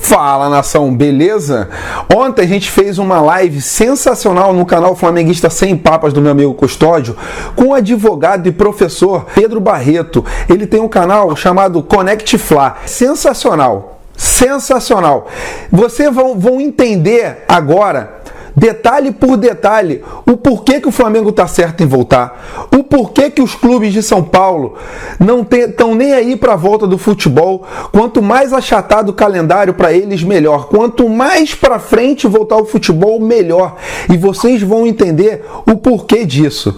Fala, nação, beleza? Ontem a gente fez uma live sensacional no canal Flamenguista Sem Papas do meu amigo Custódio com o advogado e professor Pedro Barreto. Ele tem um canal chamado Connect Fla. Sensacional, sensacional. Vocês vão entender agora, detalhe por detalhe, o porquê que o Flamengo está certo em voltar, o porquê que os clubes de São Paulo não estão nem aí para a volta do futebol. Quanto mais achatado o calendário para eles, melhor. Quanto mais para frente voltar o futebol, melhor. E vocês vão entender o porquê disso.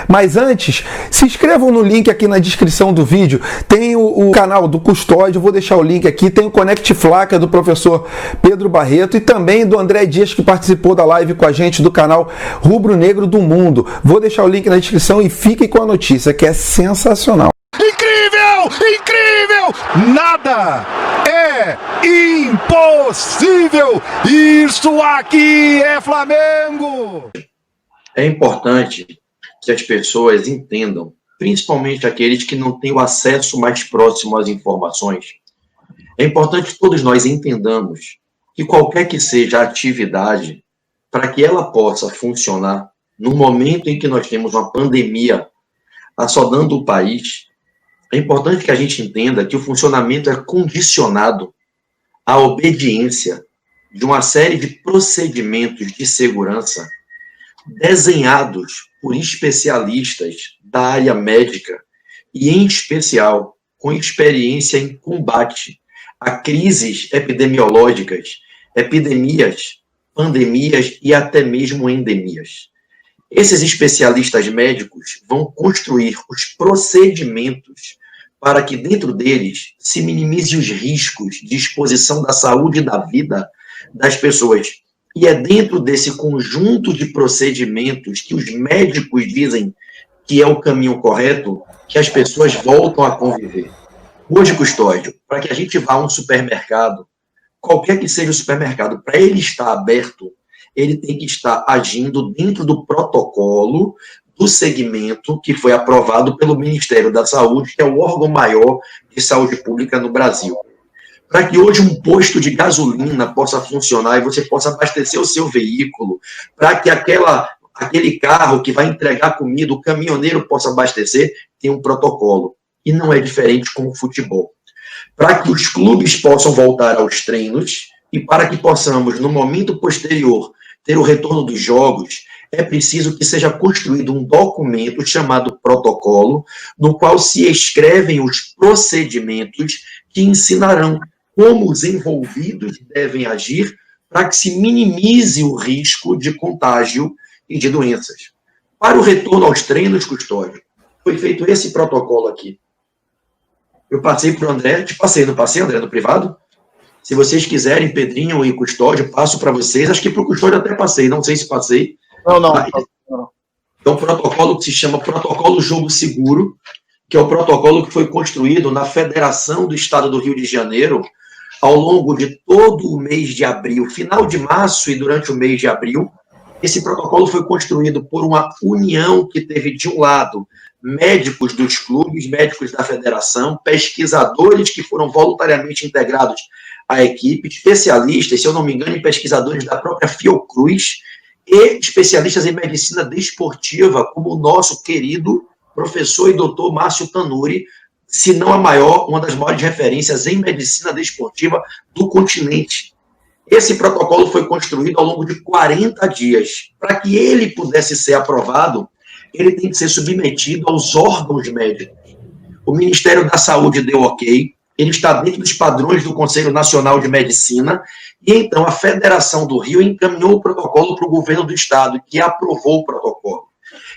Mas antes, se inscrevam no link aqui na descrição do vídeo. Tem o canal do Custódio, vou deixar o link aqui. Tem o Connect Fla, que é do professor Pedro Barreto, e também do André Dias, que participou da live com a gente do canal Rubro Negro do Mundo. Vou deixar o link na descrição e fiquem com a notícia, que é sensacional. Incrível! Incrível! Nada é impossível! Isso aqui é Flamengo! É importante que as pessoas entendam, principalmente aqueles que não têm o acesso mais próximo às informações. É importante que todos nós entendamos que qualquer que seja a atividade, para que ela possa funcionar no momento em que nós temos uma pandemia assolando o país, é importante que a gente entenda que o funcionamento é condicionado à obediência de uma série de procedimentos de segurança desenhados por especialistas da área médica e, em especial, com experiência em combate a crises epidemiológicas, epidemias, pandemias e até mesmo endemias. Esses especialistas médicos vão construir os procedimentos para que dentro deles se minimize os riscos de exposição da saúde e da vida das pessoas. E é dentro desse conjunto de procedimentos que os médicos dizem que é o caminho correto que as pessoas voltam a conviver. Hoje, Custódio, para que a gente vá a um supermercado, qualquer que seja o supermercado, para ele estar aberto, ele tem que estar agindo dentro do protocolo do segmento que foi aprovado pelo Ministério da Saúde, que é o órgão maior de saúde pública no Brasil. Para que hoje um posto de gasolina possa funcionar e você possa abastecer o seu veículo, para que aquele carro que vai entregar comida, o caminhoneiro possa abastecer, tem um protocolo. E não é diferente com o futebol. Para que os clubes possam voltar aos treinos e para que possamos, no momento posterior, ter o retorno dos jogos, é preciso que seja construído um documento chamado protocolo, no qual se escrevem os procedimentos que ensinarão como os envolvidos devem agir para que se minimize o risco de contágio e de doenças. Para o retorno aos treinos, Custódio, foi feito esse protocolo aqui. Eu passei para o André, te passei, não passei, André, no privado? Se vocês quiserem, Pedrinho e Custódio, passo para vocês. Acho que para o Custódio até passei, não sei se passei. Não. É um protocolo que se chama Protocolo Jogo Seguro, que é o protocolo que foi construído na Federação do Estado do Rio de Janeiro ao longo de todo o mês de abril, final de março e durante o mês de abril. Esse protocolo foi construído por uma união que teve, de um lado, médicos dos clubes, médicos da federação, pesquisadores que foram voluntariamente integrados à equipe, especialistas, se eu não me engano, pesquisadores da própria Fiocruz e especialistas em medicina desportiva, como o nosso querido professor e doutor Márcio Tanuri, se não a maior, uma das maiores referências em medicina desportiva do continente. Esse protocolo foi construído ao longo de 40 dias. Para que ele pudesse ser aprovado, ele tem que ser submetido aos órgãos médicos. O Ministério da Saúde deu ok, ele está dentro dos padrões do Conselho Nacional de Medicina, e então a Federação do Rio encaminhou o protocolo para o governo do estado, que aprovou o protocolo.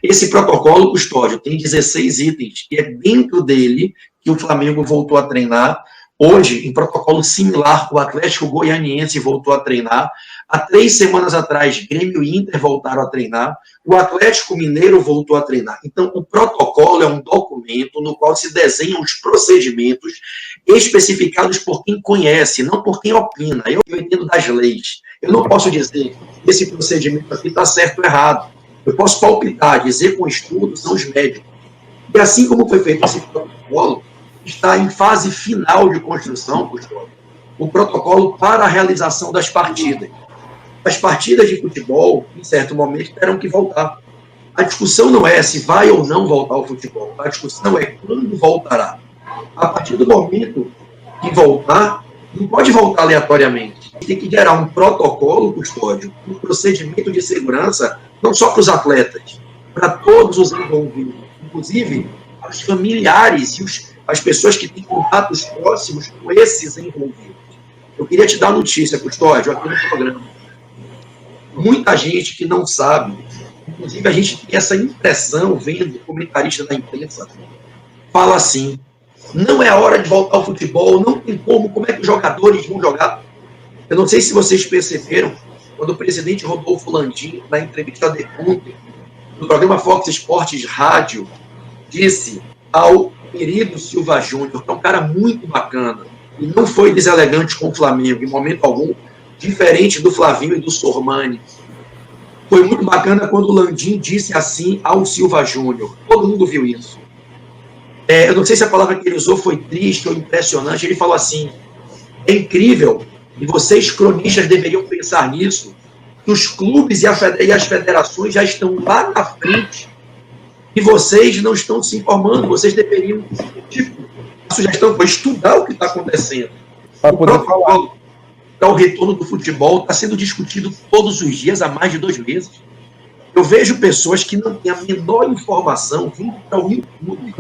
Esse protocolo, Custódio, tem 16 itens, e é dentro dele que o Flamengo voltou a treinar. Hoje, em protocolo similar, o Atlético Goianiense voltou a treinar. Há 3 semanas atrás, Grêmio e Inter voltaram a treinar. O Atlético Mineiro voltou a treinar. Então, o protocolo é um documento no qual se desenham os procedimentos especificados por quem conhece, não por quem opina. Eu entendo das leis. Eu não posso dizer que esse procedimento aqui está certo ou errado. Eu posso palpitar, dizer com estudos, são os médicos. E assim como foi feito esse protocolo, está em fase final de construção, Custódio. o protocolo para a realização das partidas. As partidas de futebol, em certo momento, terão que voltar. A discussão não é se vai ou não voltar ao futebol. A discussão é quando voltará. A partir do momento que voltar, não pode voltar aleatoriamente. Tem que gerar um protocolo, Custódio, um procedimento de segurança, não só para os atletas, para todos os envolvidos, inclusive os familiares e as pessoas que têm contatos próximos com esses envolvidos. Eu queria te dar notícia, Custódio, aqui no programa. Muita gente que não sabe, inclusive a gente tem essa impressão, vendo comentarista da imprensa, fala assim, não é a hora de voltar ao futebol, não tem como é que os jogadores vão jogar? Eu não sei se vocês perceberam, quando o presidente Rodolfo Landim, na entrevista de ontem, no programa Fox Sports Rádio, disse ao querido Silva Júnior, que é um cara muito bacana, e não foi deselegante com o Flamengo, em momento algum, diferente do Flavinho e do Sormani. Foi muito bacana quando o Landim disse assim ao Silva Júnior. Todo mundo viu isso. Eu não sei se a palavra que ele usou foi triste ou impressionante. Ele falou assim, é incrível, e vocês cronistas deveriam pensar nisso, que os clubes e as federações já estão lá na frente e vocês não estão se informando. Vocês deveriam, a sugestão foi estudar o que está acontecendo. Para poder falar. O retorno do futebol está sendo discutido todos os dias há mais de 2 meses. Eu vejo pessoas que não têm a menor informação vindo para o YouTube,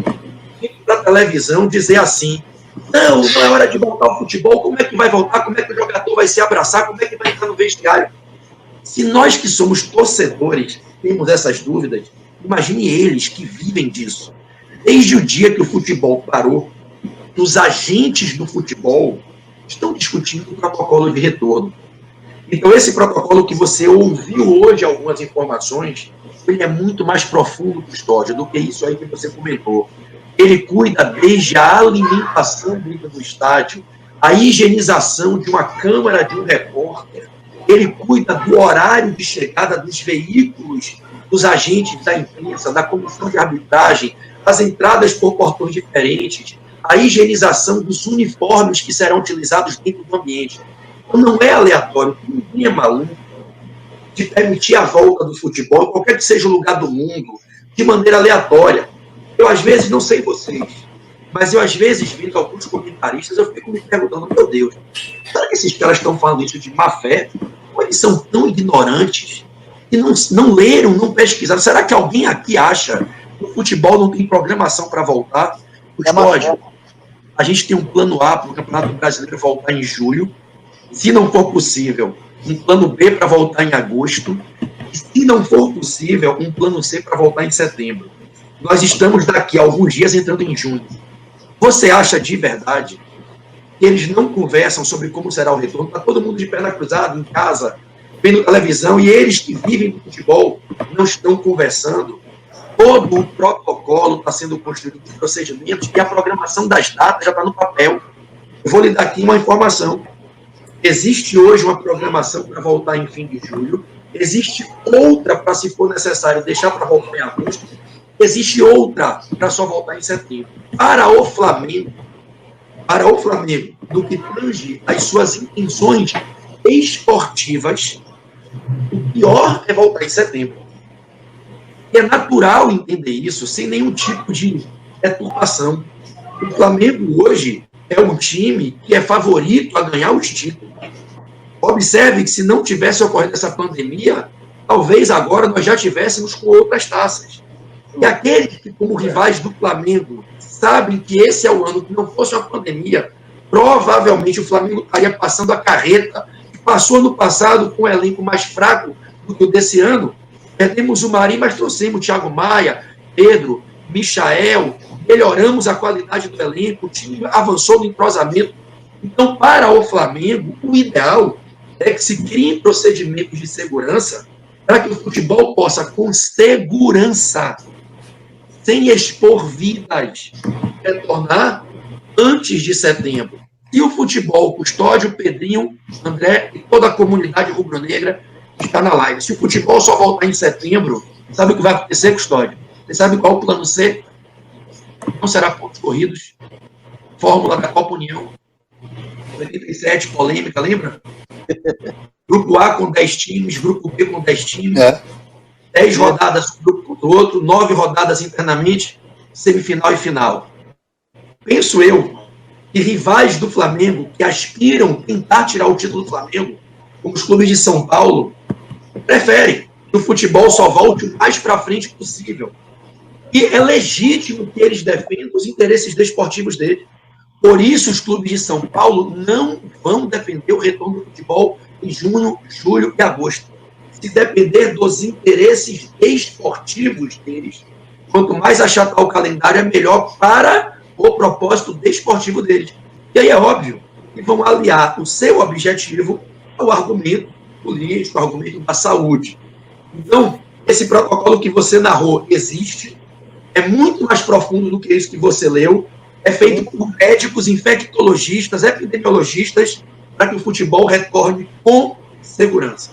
vindo para a televisão dizer assim, não é hora de voltar ao futebol, como é que vai voltar, como é que o jogador vai se abraçar, como é que vai entrar no vestiário. Se nós que somos torcedores temos essas dúvidas, imagine eles que vivem disso. Desde o dia que o futebol parou, os agentes do futebol estão discutindo o protocolo de retorno. Então, esse protocolo que você ouviu hoje, algumas informações, ele é muito mais profundo, Custódio, do que isso aí que você comentou. Ele cuida desde a alimentação dentro do estádio, a higienização de uma câmara de um repórter, ele cuida do horário de chegada dos veículos, dos agentes da imprensa, da comissão de arbitragem, as entradas por portões diferentes, a higienização dos uniformes que serão utilizados dentro do ambiente. Então, não é aleatório, ninguém é maluco de permitir a volta do futebol, qualquer que seja o lugar do mundo, de maneira aleatória. Eu, às vezes, não sei vocês, mas eu, às vezes, vendo alguns comentaristas, eu fico me perguntando, meu Deus, será que esses caras estão falando isso de má fé? Ou eles são tão ignorantes que não leram, não pesquisaram? Será que alguém aqui acha que o futebol não tem programação para voltar? Custódio, a gente tem um plano A para o Campeonato Brasileiro voltar em julho. Se não for possível, um plano B para voltar em agosto. E se não for possível, um plano C para voltar em setembro. Nós estamos daqui a alguns dias entrando em junho. Você acha de verdade que eles não conversam sobre como será o retorno? Está todo mundo de perna cruzada, em casa, vendo televisão, e eles que vivem do futebol não estão conversando? Todo o protocolo está sendo construído, os procedimentos, e a programação das datas já está no papel. Eu vou lhe dar aqui uma informação. Existe hoje uma programação para voltar em fim de julho, existe outra para, se for necessário, deixar para voltar em agosto, existe outra para só voltar em setembro. Para o Flamengo, do que tange as suas intenções esportivas, o pior é voltar em setembro. E é natural entender isso sem nenhum tipo de deturpação. O Flamengo hoje é um time que é favorito a ganhar os títulos. Observe que se não tivesse ocorrido essa pandemia, talvez agora nós já tivéssemos com outras taças. E aqueles que, como rivais do Flamengo, sabem que esse é o ano que não fosse uma pandemia, provavelmente o Flamengo estaria passando a carreta, que passou no passado com um elenco mais fraco do que o desse ano. Perdemos o Marinho, mas trouxemos o Thiago Maia, Pedro, Michael, melhoramos a qualidade do elenco, o time avançou no entrosamento. Então, para o Flamengo, o ideal é que se criem procedimentos de segurança para que o futebol possa, com segurança, sem expor vidas, retornar antes de setembro. E o futebol, Custódio, Pedrinho, André e toda a comunidade rubro-negra está na live. Se o futebol só voltar em setembro, sabe o que vai acontecer, Custódio? Você sabe qual é o plano C? Não será pontos corridos, fórmula da Copa União. 87, polêmica, lembra? Grupo A com 10 times, Grupo B com 10 times, 10 rodadas um grupo contra o outro, 9 rodadas internamente, semifinal e final. Penso eu que rivais do Flamengo que aspiram tentar tirar o título do Flamengo, como os clubes de São Paulo, preferem que o futebol só volte o mais para frente possível. E é legítimo que eles defendam os interesses desportivos deles. Por isso, os clubes de São Paulo não vão defender o retorno do futebol em junho, julho e agosto. Se depender dos interesses desportivos deles, quanto mais achatar o calendário, é melhor para o propósito desportivo deles. E aí é óbvio que vão aliar o seu objetivo ao argumento político, ao argumento da saúde. Então, esse protocolo que você narrou existe, é muito mais profundo do que isso que você leu, é feito por médicos, infectologistas, epidemiologistas, para que o futebol retorne com segurança.